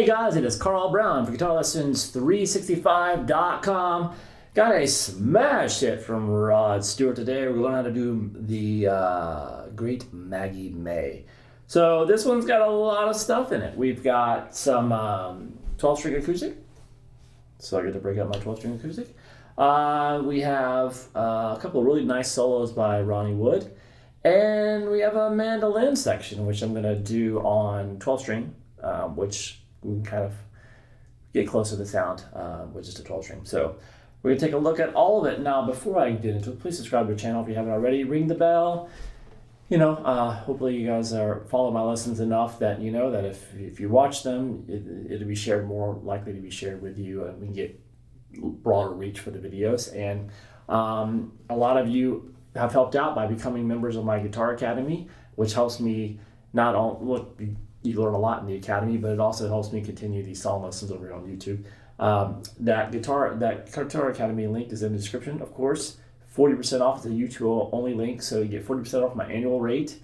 guys, it is Carl Brown for GuitarLessons365.com. Got a smash hit from Rod Stewart today. We're learning how to do the great Maggie May. So this one's got a lot of stuff in it. We've got some 12-string acoustic. So I get to break out my 12-string acoustic. We have a couple of really nice solos by Ronnie Wood. And we have a mandolin section, which I'm going to do on 12-string, which we can kind of get closer to the sound with just a 12-string. So we're going to take a look at all of it. Now, before I get into it, please subscribe to the channel if you haven't already. Ring the bell. You know, hopefully you guys are following my lessons enough that you know that if you watch them, it'll be shared, more likely to be shared with you, and we can get broader reach for the videos. And a lot of you have helped out by becoming members of my Guitar Academy, which helps me not only, look, you learn a lot in the Academy, but it also helps me continue these song lessons over here on YouTube. That Guitar Academy link is in the description, of course. 40% off is a YouTube only link, so you get 40% off my annual rate.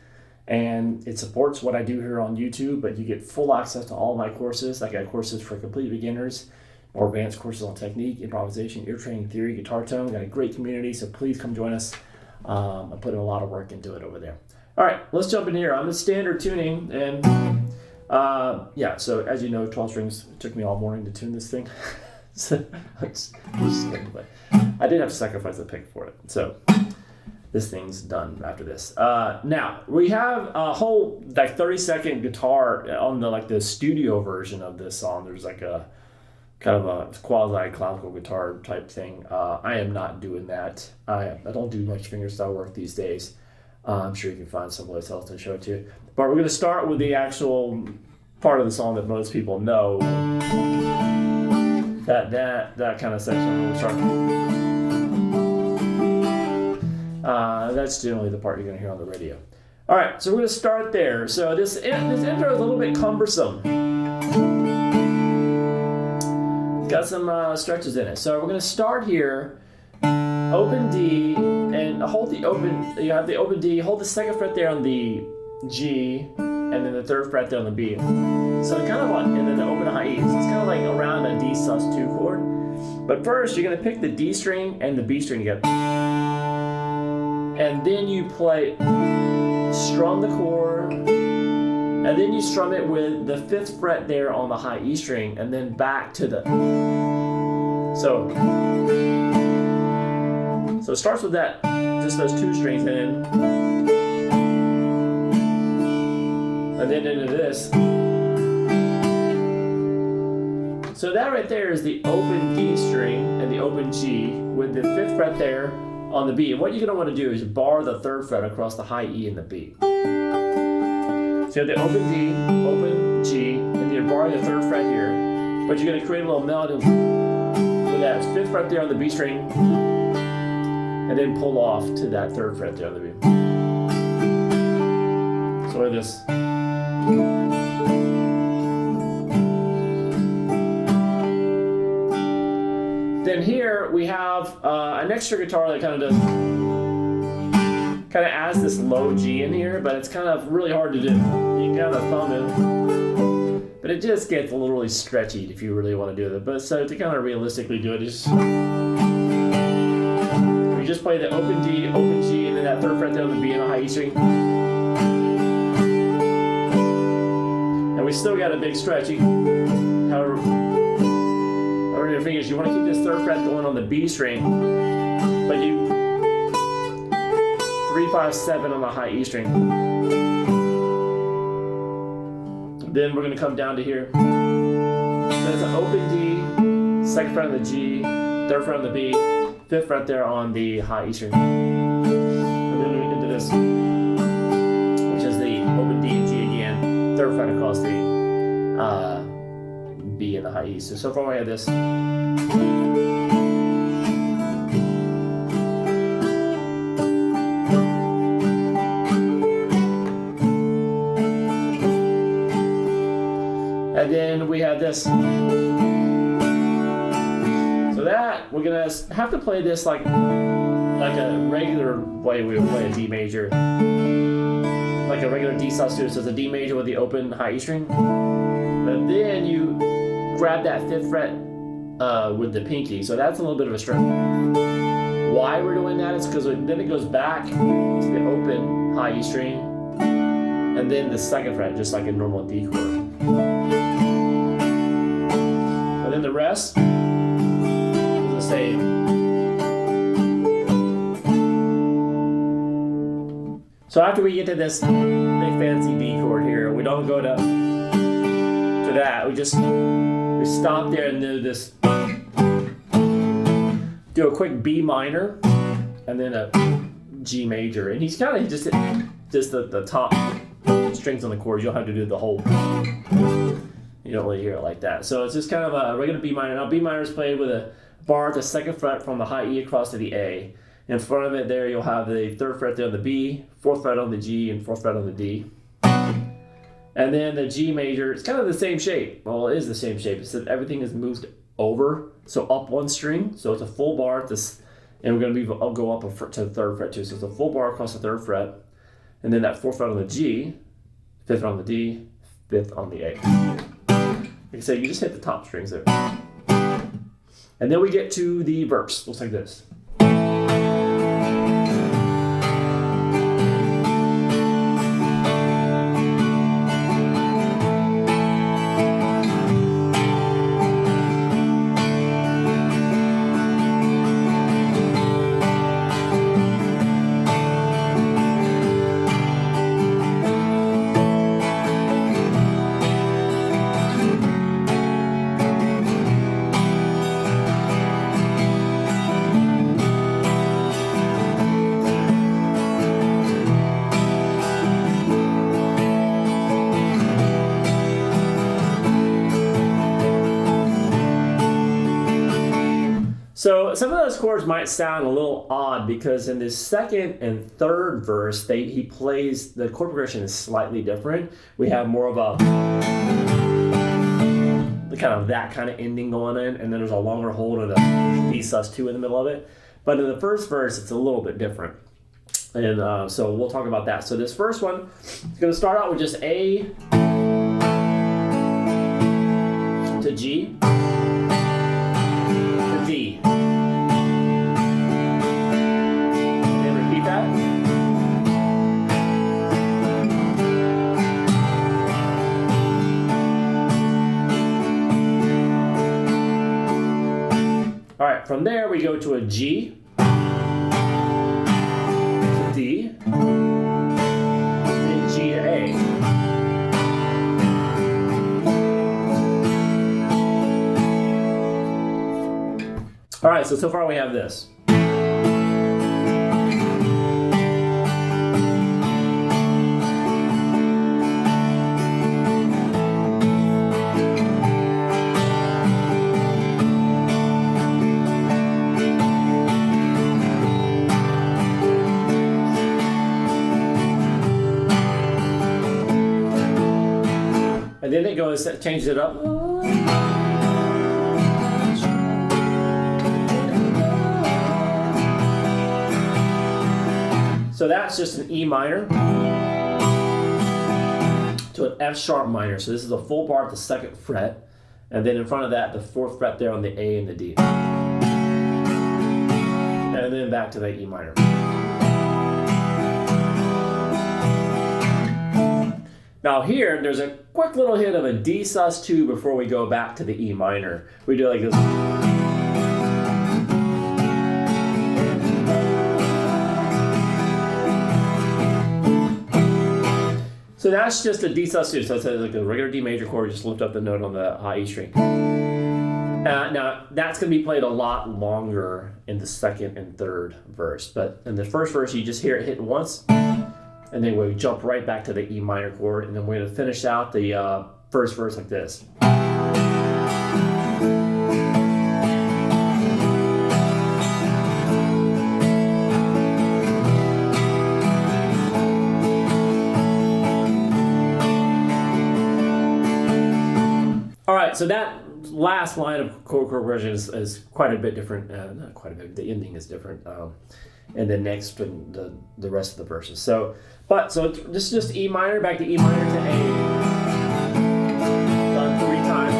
And it supports what I do here on YouTube, but you get full access to all my courses. I got courses for complete beginners, more advanced courses on technique, improvisation, ear training, theory, guitar tone. Got a great community, so please come join us. I'm putting a lot of work into it over there. All right, let's jump in here. I'm in standard tuning, and yeah, so as you know, 12 strings, it took me all morning to tune this thing. So I did have to sacrifice a pick for it. So this thing's done after this. Now we have a whole like 30-second guitar on the studio version of this song. There's like a kind of a quasi classical guitar type thing. I am not doing that. I don't do much fingerstyle work these days. I'm sure you can find someplace else to show it to you. But we're going to start with the actual part of the song that most people know. That kind of section. We'll start. That's generally the part you're going to hear on the radio. All right, so we're going to start there. So this intro is a little bit cumbersome. It's got some stretches in it. So we're going to start here. Open D and hold the open. You have the open D. Hold the second fret there on the G, and then the third fret there on the B. So kind of like, and then the open high E. So it's kind of like around a D sus2 chord. But first, you're going to pick the D string and the B string together, and then you strum the chord, and then you strum it with the 5th fret there on the high E string, and then back to the. So it starts with that, just those 2 strings, and then into this. So that right there is the open D string and the open G with the 5th fret there on the B. And what you're going to want to do is bar the 3rd fret across the high E and the B. So you have the open D, open G, and you're barring the 3rd fret here. But you're going to create a little melody with that 5th fret there on the B string, and then pull off to that 3rd fret there on the B. So like this. Then here we have an extra guitar that kind of adds this low G in here, but it's kind of really hard to do. You can kind of thumb it, but it just gets a little really stretchy if you really want to do it. But so to kind of realistically do it is we just play the open D, open G, and then that 3rd fret there on the B and the high E string. We still got a big stretch. However, over your fingers, you want to keep this 3rd fret going on the B string, but you 3, 5, 7 on the high E string. Then we're going to come down to here. There's an open D, 2nd fret on the G, 3rd fret on the B, 5th fret there on the high E string. And then we get into this, which is the open D and G again. 3rd fret across the B and the high E. So far we have this. And then we have this. So that, we're gonna have to play this like a regular way we would play a D major. Like a regular D sus2, so it's a D major with the open high E string. But then you grab that 5th fret with the pinky. So that's a little bit of a strum. Why we're doing that is because then it goes back to the open high E string, and then the 2nd fret, just like a normal D chord. And then the rest is the same. So after we get to this big fancy D chord here, we don't go to that. We stop there and do this. Do a quick B minor and then a G major, and he's kind of just the top strings on the chords. You don't have to do the whole. You don't really hear it like that. So it's just kind of a regular B minor. Now B minor is played with a bar at the 2nd fret from the high E across to the A. In front of it there you'll have the 3rd fret there on the B, 4th fret on the G, and 4th fret on the D. And then the G major, it's kind of the same shape. Well, it is the same shape. It's that everything is moved over, so up 1 string. So it's a full bar at this, and we're going to I'll go up to the 3rd fret too. So it's a full bar across the 3rd fret, and then that 4th fret on the G, 5th on the D, 5th on the A. Like I said, you just hit the top strings there. And then we get to the verse. Looks like this. So some of those chords might sound a little odd because in the 2nd and 3rd verse, he plays, the chord progression is slightly different. We have more of a that kind of ending going in, and then there's a longer hold and a D sus2 in the middle of it. But in the 1st verse, it's a little bit different. And so we'll talk about that. So this first one is going to start out with just A to G to D. And repeat that. All right, from there we go to a G, to D, and G to A. All right, so far we have this. And then it goes, changes it up. So that's just an E minor to an F sharp minor. So this is a full bar at the 2nd fret. And then in front of that, the 4th fret there on the A and the D. And then back to the E minor. Now here, there's a quick little hit of a D sus2 before we go back to the E minor. We do like this. So that's just a D sus2. So it's like a regular D major chord, just lift up the note on the high E string. Now that's going to be played a lot longer in the 2nd and 3rd verse. But in the 1st verse, you just hear it hit once. And then we jump right back to the E minor chord, and then we're going to finish out the 1st verse like this. All right, so that last line of chord progression is quite a bit different. Not quite a bit. The ending is different. And then next the rest of the verses. So this is just E minor, back to E minor to A. Done 3 times.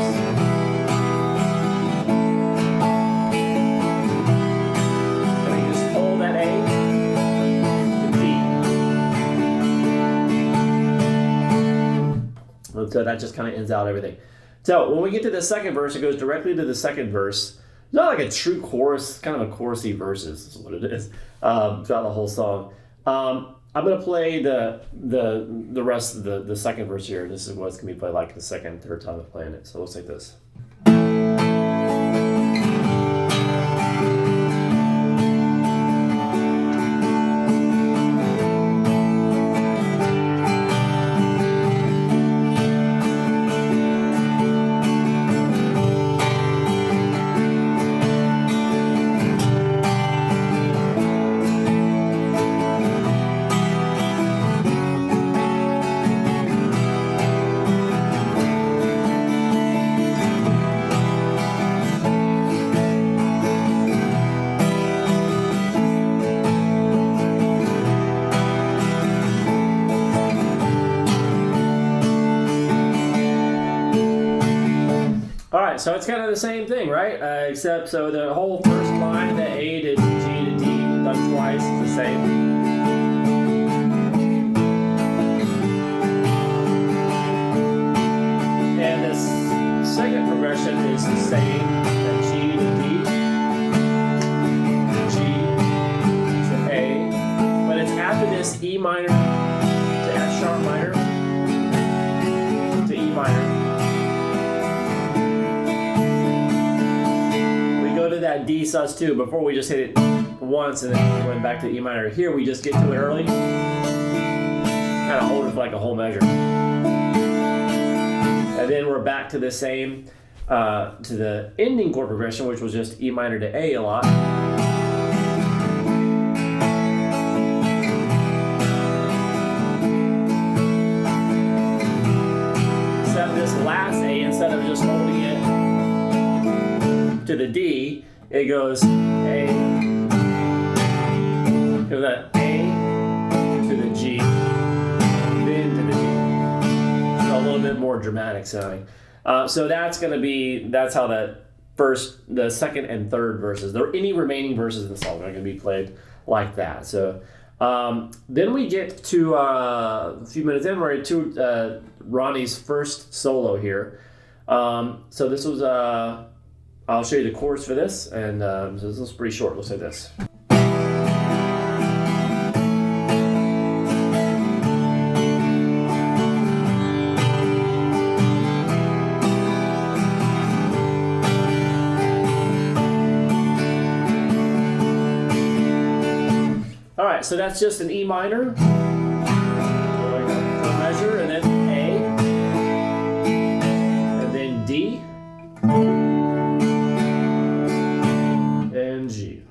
So that just kind of ends out everything. So when we get to the second verse, it goes directly to the second verse. It's not like a true chorus, kind of a chorusy verses is what it is throughout the whole song. I'm going to play the rest of the second verse here. This is what's going to be played like the second, third time of playing it. So it looks like this. So it's kind of the same thing, right? Except so the whole first line, the A to G to D done twice is the same. And this second progression is the same, the G to D, G to A, but it's after this E minor to F sharp minor to E minor. That D sus2 before we just hit it once and then went back to E minor. Here we just get to it early, kind of hold it for like a whole measure, and then we're back to the same to the ending chord progression, which was just E minor to A a lot. Except this last A, instead of just holding it to the D, it goes A, goes that A to the G, then to the D. So a little bit more dramatic sounding. So that's going to be, that's how the second and third verses, any remaining verses in the song are going to be played like that. So then we get to a few minutes in, we're to Ronnie's first solo here. So this was I'll show you the chords for this, and so this is pretty short. It looks like this. All right, so that's just an E minor, measure, and then A, and then D, and G.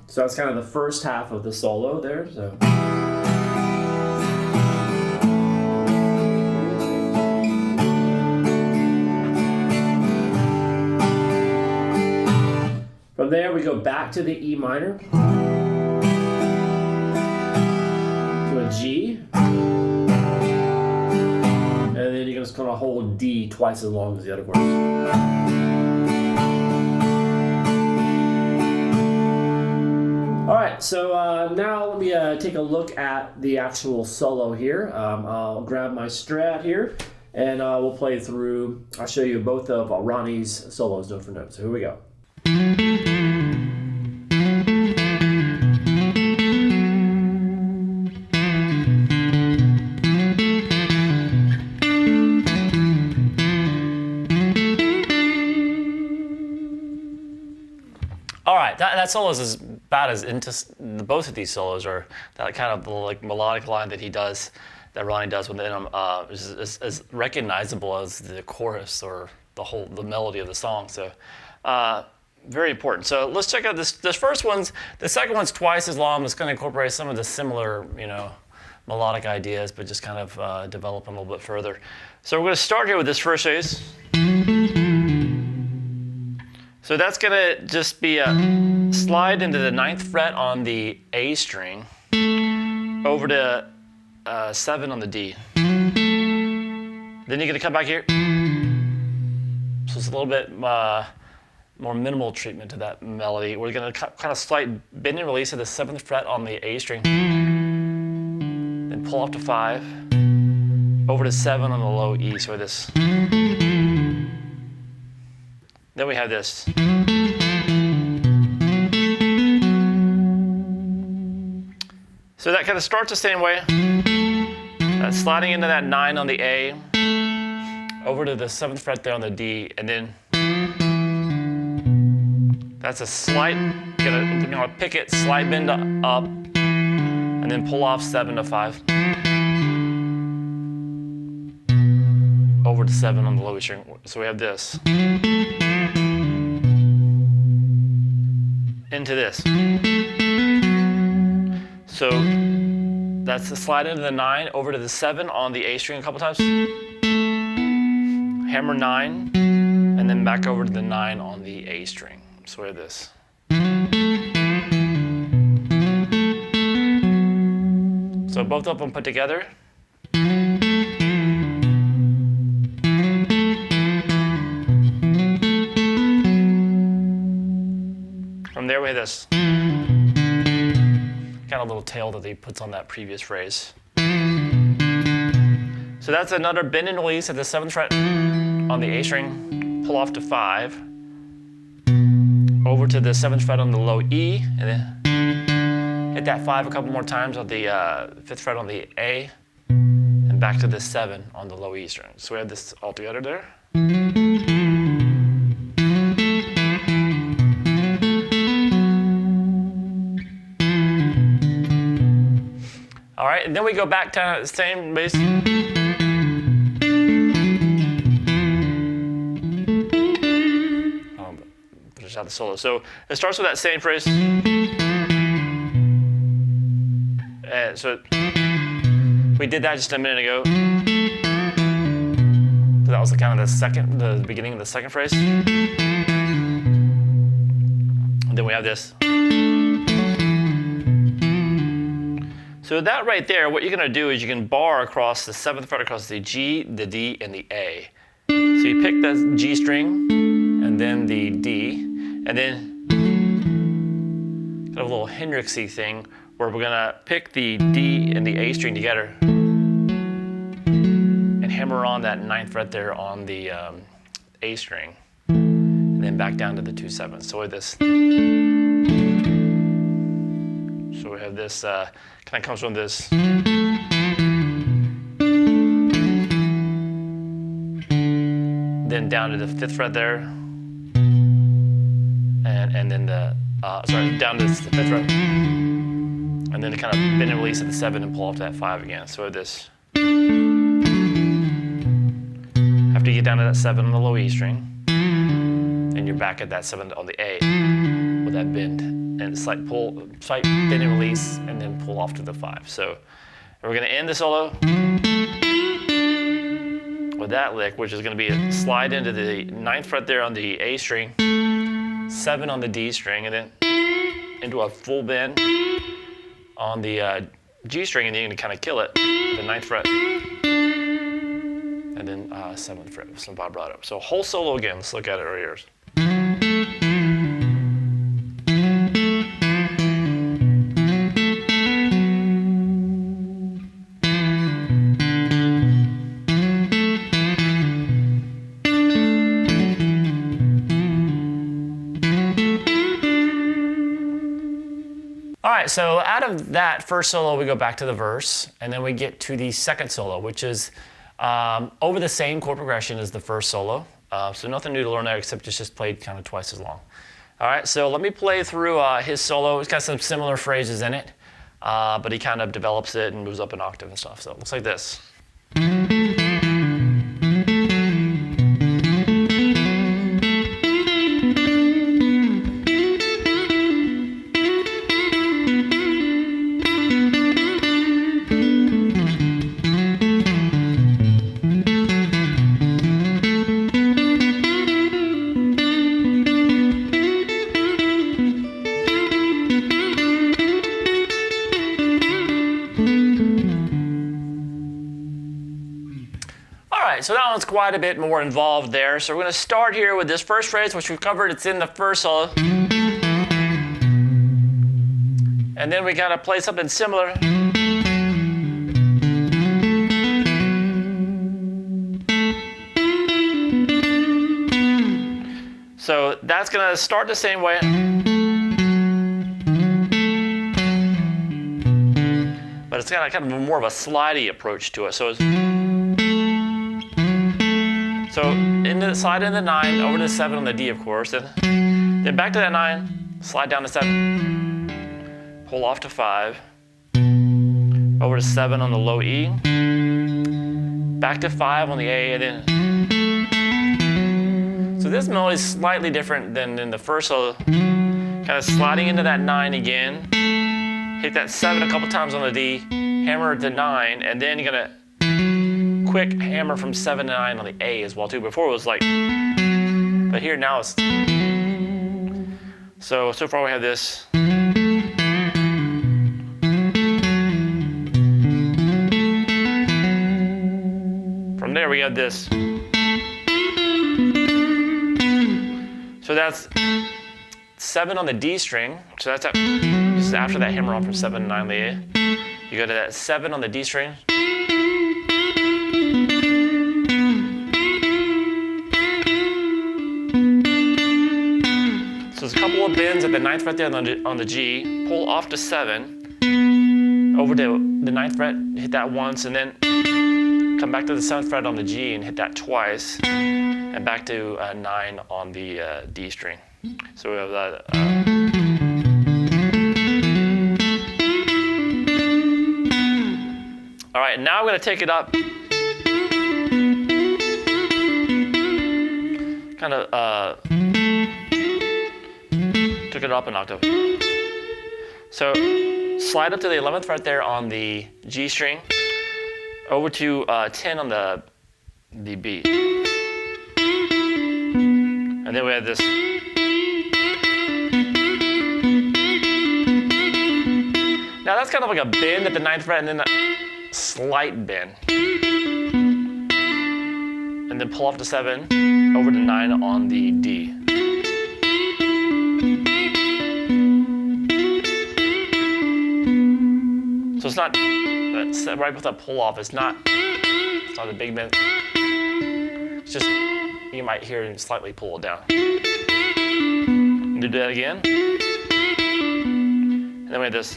So that's kind of the first half of the solo there. So. From there, we go back to the E minor, to a G, and then you're just going to hold D twice as long as the other chords. All right, so now let me take a look at the actual solo here. I'll grab my strat here, and we'll play through. I'll show you both of Ronnie's solos note for note. So here we go. All right, that solo is as bad as both of these solos are. That kind of like melodic line that he does, that Ronnie does within him, is as recognizable as the chorus or the melody of the song. So, very important. So let's check out this first one's. The second one's twice as long. It's going to incorporate some of the similar, melodic ideas, but just kind of develop them a little bit further. So we're going to start here with this first phrase. So that's going to just be a slide into the 9th fret on the A string, over to 7 on the D. Then you're going to come back here. So it's a little bit more minimal treatment to that melody. We're going to kind of slight bend and release to the 7th fret on the A string. Then pull off to 5. over to 7 on the low E, so this. Then we have this. So that kind of starts the same way. That's sliding into that 9 on the A, over to the 7th fret there on the D, and then that's a slight, gonna pick it, slide bend up, and then pull off 7 to 5. Over to 7 on the low E string. So we have this. Into this. So that's the slide into the 9, over to the 7 on the A string a couple times. Hammer 9, and then back over to the 9 on the A string. So we have this. So both of them put together. From there we have this. Got a little tail that he puts on that previous phrase. So that's another bend and release at the 7th fret on the A string, pull off to 5, over to the 7th fret on the low E, and then hit that 5 a couple more times on the 5th fret on the A, and back to the 7 on the low E string. So we have this all together there. All right, and then we go back to the same bass. Finish out the solo. So it starts with that same phrase. So we did that just a minute ago. So that was the kind of the beginning of the second phrase. And then we have this. So that right there, what you're gonna do is you can bar across the 7th fret across the G, the D, and the A. So you pick the G string, and then the D, and then kind of a little Hendrixy thing where we're gonna pick the D and the A string together and hammer on that 9th fret there on the A string, and then back down to the 2 7s. So with this. So we have this, kind of comes from this. Then down to the 5th fret there. And then down to the 5th fret. And then to kind of bend and release at the 7 and pull off to that 5 again. So this. After you get down to that 7 on the low E string, and you're back at that 7 on the A with that bend. And slight bend and release, and then pull off to the 5. So we're gonna end the solo with that lick, which is gonna be a slide into the 9th fret there on the A string, 7 on the D string, and then into a full bend on the G string, and then you're gonna kind of kill it, the 9th fret, and then 7th fret with some vibrato. So whole solo again, let's look at it right here. All right, so out of that first solo, we go back to the verse, and then we get to the second solo, which is over the same chord progression as the first solo. So nothing new to learn there, except it's just played kind of twice as long. All right, so let me play through his solo. It's got some similar phrases in it, but he kind of develops it and moves up an octave and stuff. So it looks like this. So that one's quite a bit more involved there. So we're going to start here with this first phrase, which we covered. It's in the first solo. And then we got to play something similar. that's going to start the same way. But it's got kind of more of a slidey approach to it. So slide into 9, over to 7 on the D, of course. Then back to that 9, slide down to 7, pull off to 5, over to 7 on the low E, back to 5 on the A, and then. So this melody is slightly different than in the first, so kind of sliding into that 9 again, hit that 7 a couple times on the D, hammer to 9, and then you're gonna quick hammer from 7 to 9 on the A as well too. Before it was like, but here now it's, so far we have this. From there we have this. So that's 7 on the D string. So that's this is after that hammer on from 7 to 9 on the A. You go to that 7 on the D string. So there's a couple of bends at the 9th fret there on the G. Pull off to 7. Over to the 9th fret, hit that once, and then come back to the 7th fret on the G and hit that twice. And back to 9 on the D string. So we have that. All right, now I'm going to take it up. Kind of took it up an octave. So slide up to the 11th fret there on the G string, over to 10 on the B. And then we have this. Now that's kind of like a bend at the 9th fret and then a slight bend. And then pull off to 7, over to 9 on the D. So it's not, right with that pull off, it's not a big bend. It's just, you might hear it slightly pull it down. Do that again. And then we have this.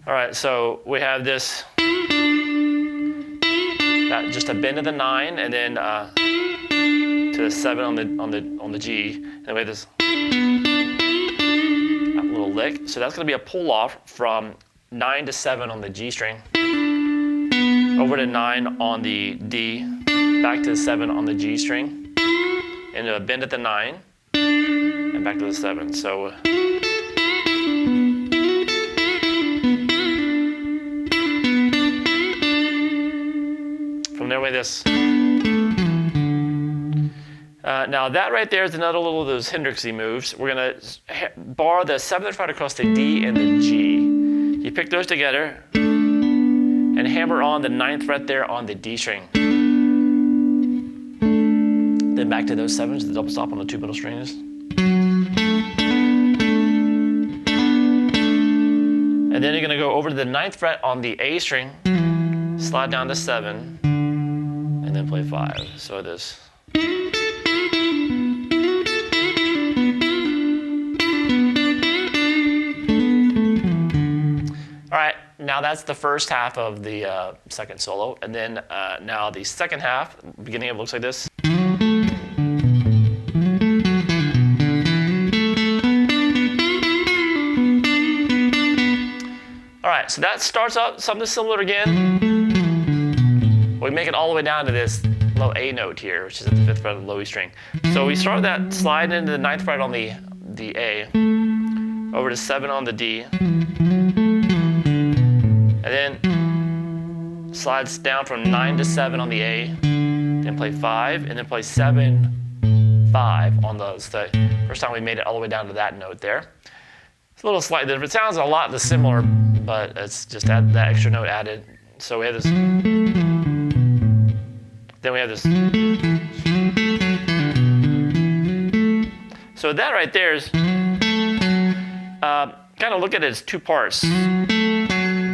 All right, so we have this, just a bend of the 9, and then to the 7 on the G, and then we have this little lick. So that's going to be a pull off from 9 to 7 on the G string, over to 9 on the D, back to 7 on the G string, into a bend at the 9, and back to the 7. So from there we have this. Now that right there is another little of those Hendrixy moves. We're gonna bar the 7th fret across the D and the G. You pick those together and hammer on the 9th fret there on the D string. Then back to those 7s, the double stop on the 2 middle strings. And then you're gonna go over to the 9th fret on the A string, slide down to 7, and then play 5. So this. All right, now that's the first half of the second solo, and then now the second half, beginning of it looks like this. All right, so that starts out something similar again. We make it all the way down to this low A note here, which is at the 5th fret of the low E string. So we start that slide into the 9th fret on the A, over to 7 on the D, and then slides down from 9 to 7 on the A, then play 5, and then play 7, 5 on the first time we made it all the way down to that note there. It's a little slightly different. It sounds a lot similar, but it's just that extra note added. So we have this. Then we have this. So that right there is, kind of look at it as 2 parts.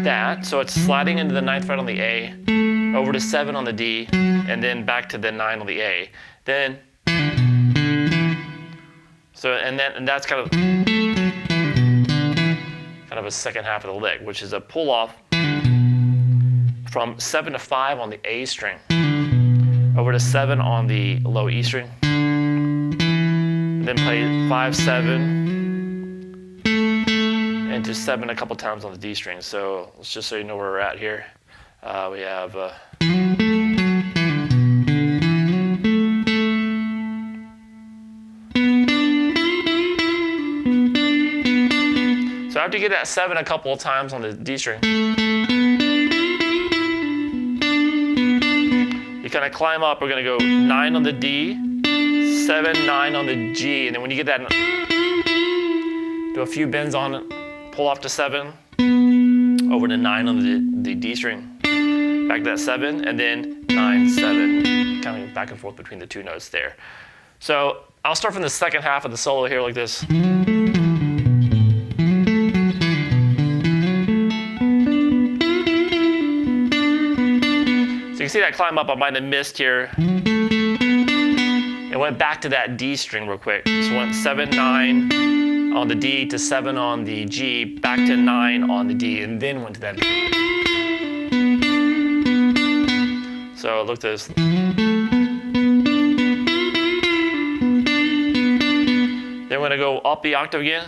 That, so it's sliding into the 9th fret on the A, over to 7 on the D, and then back to the 9 on the A. Then, and that's kind of a second half of the lick, which is a pull off from 7 to 5 on the A string, over to 7 on the low E string, then play 5, 7, and to 7 a couple times on the D string. So let's just so you know where we're at here. We have so after you get that 7 a couple of times on the D string, you kind of climb up. We're going to go 9 on the D, 7, 9 on the G, and then when you get that, do a few bends on it, pull off to 7, over to 9 on the D string, back to that 7, and then 9, 7, kind of back and forth between the two notes there. So I'll start from the second half of the solo here like this. So you can see that climb up I might have missed here. It went back to that D string real quick. So went 7, 9 on the D to 7 on the G, back to 9 on the D, and then went to that. So look at this. Then we're gonna go up the octave again.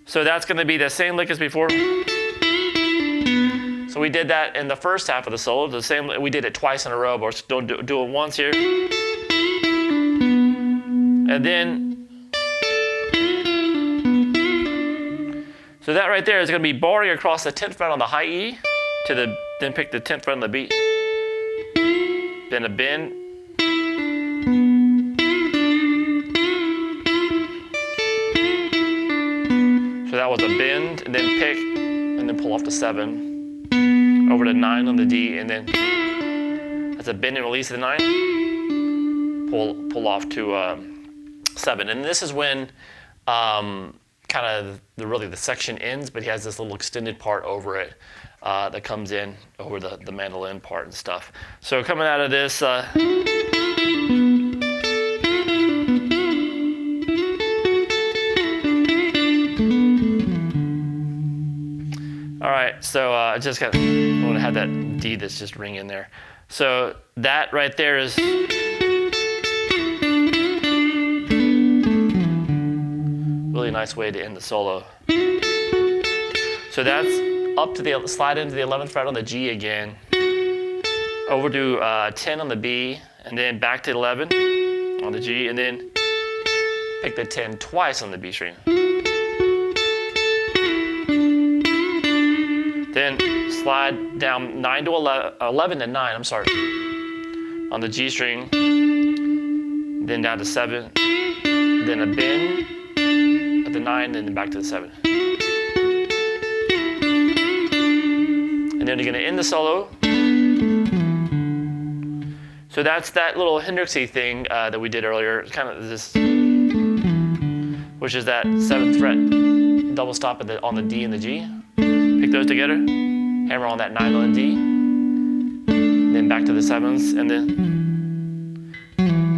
So that's gonna be the same lick as before. So we did that in the first half of the solo. The same, we did it twice in a row, but we'll do it once here. And then, so that right there is going to be barring across the 10th fret on the high E, then pick the 10th fret on the B, then a bend, so that was a bend, and then pick, and then pull off to 7. Over to 9 on the D, and then that's a bend and release of the 9. Pull off to 7, and this is when kind of really the section ends, but he has this little extended part over it that comes in over the mandolin part and stuff. So coming out of this. All right, so I just got, I want to have that D that's just ringing there. So that right there is really nice way to end the solo. So that's up to the, slide into the 11th fret on the G again, over to 10 on the B, and then back to 11 on the G, and then pick the 10 twice on the B string. Then slide down 9 to 11 to 9, I'm sorry, on the G string, then down to 7, then a bend at the 9, then back to the 7. And then you're going to end the solo. So that's that little Hendrixy thing that we did earlier, kind of this, which is that 7th fret double stop on the D and the G. Pick those together, hammer on that 9 on the D, then back to the 7s, and then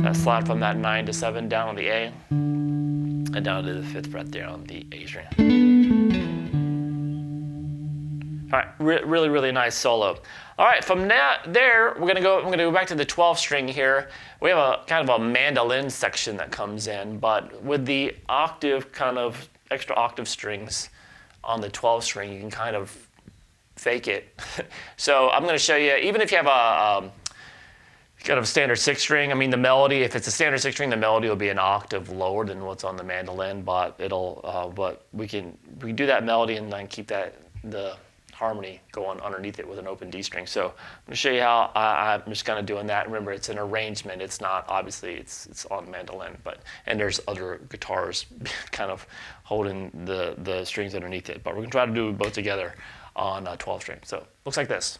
that slide from that 9 to 7 down on the A, and down to the 5th fret there on the A string. All right, really, really nice solo. All right, from there, I'm gonna go back to the 12th string here. We have a kind of a mandolin section that comes in, but with the octave, kind of extra octave strings on the 12th string, you can kind of fake it. So I'm going to show you, even if you have a kind of standard 6 string, I mean the melody, if it's a standard 6 string, the melody will be an octave lower than what's on the mandolin, but it'll, but we can do that melody and then keep the harmony going underneath it with an open D string. So I'm going to show you how I'm just kind of doing that. Remember, it's an arrangement. It's not, obviously, it's on mandolin, and there's other guitars kind of holding the strings underneath it. But we're going to try to do both together on 12 string. So looks like this.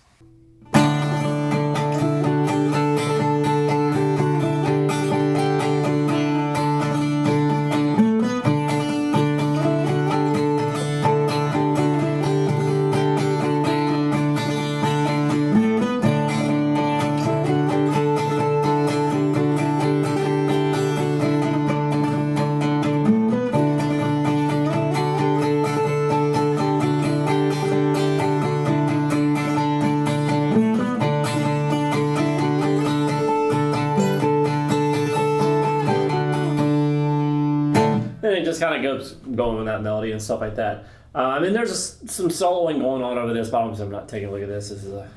just kind of goes going with that melody and stuff like that. I mean, there's some soloing going on over this, but I'm not taking a look at this. This is an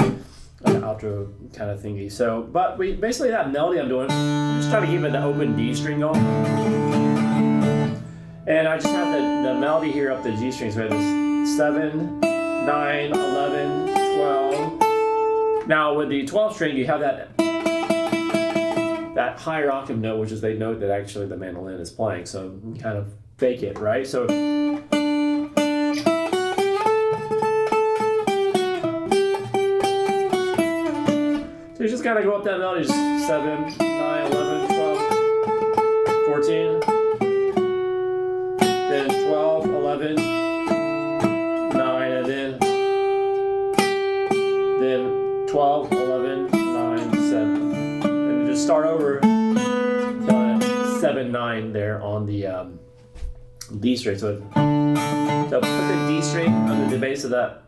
outro kind of thingy. So, but basically that melody I'm doing, I'm just trying to keep it the open D string going. And I just have the melody here up the G strings. So we have this 7, 9, 11, 12. Now with the 12 string, you have that higher octave note, which is the note that actually the mandolin is playing. So you kind of fake it, right? So you just kind of go up that melody, just 7, 9, 11, 12, 14, then 12, 11, 9, and then 12, 11, 9, 7. And just start over the 7, 9 there on the D string. So put the D string under the bass of that.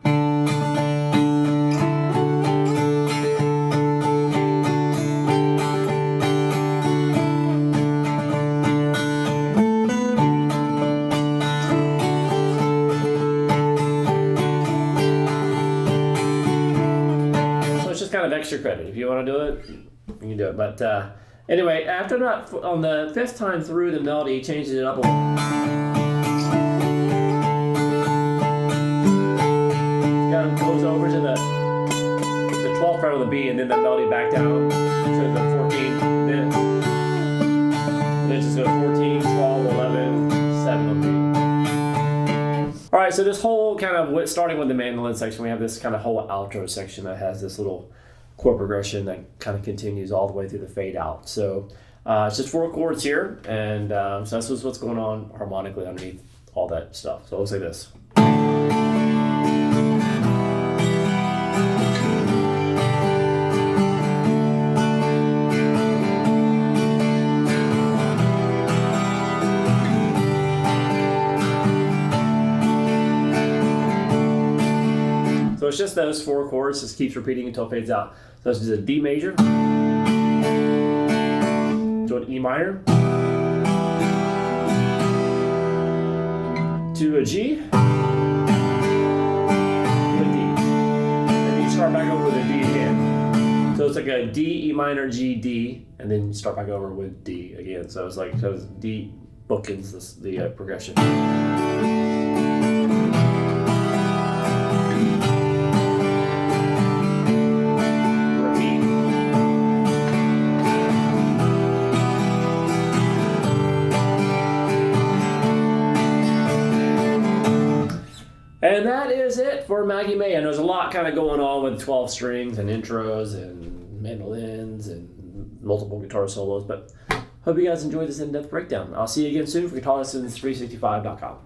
Kind of extra credit. If you want to do it, you can do it. But anyway, after that, on the 5th time through the melody, he changes it up a little. Kind of goes over to the 12th fret of the B, and then the melody back down to the 14. Then it just goes 14, 12, 11, 7 on B. All right, so this whole kind of starting with the mandolin section, we have this kind of whole outro section that has this little chord progression that kind of continues all the way through the fade out. So it's just 4 chords here, and so that's what's going on harmonically underneath all that stuff. So it looks like this. So it's just those 4 chords, just keeps repeating until it fades out. So this is a D major, to an E minor, to a G, to a D. And then you start back over with a D again. So it's like a D, E minor, G, D, and then you start back over with D again. So it's like, so D bookends the progression. And that is it for Maggie May. And there's a lot kind of going on with 12 strings and intros and mandolins and multiple guitar solos. But hope you guys enjoyed this in-depth breakdown. I'll see you again soon for GuitarLessons365.com.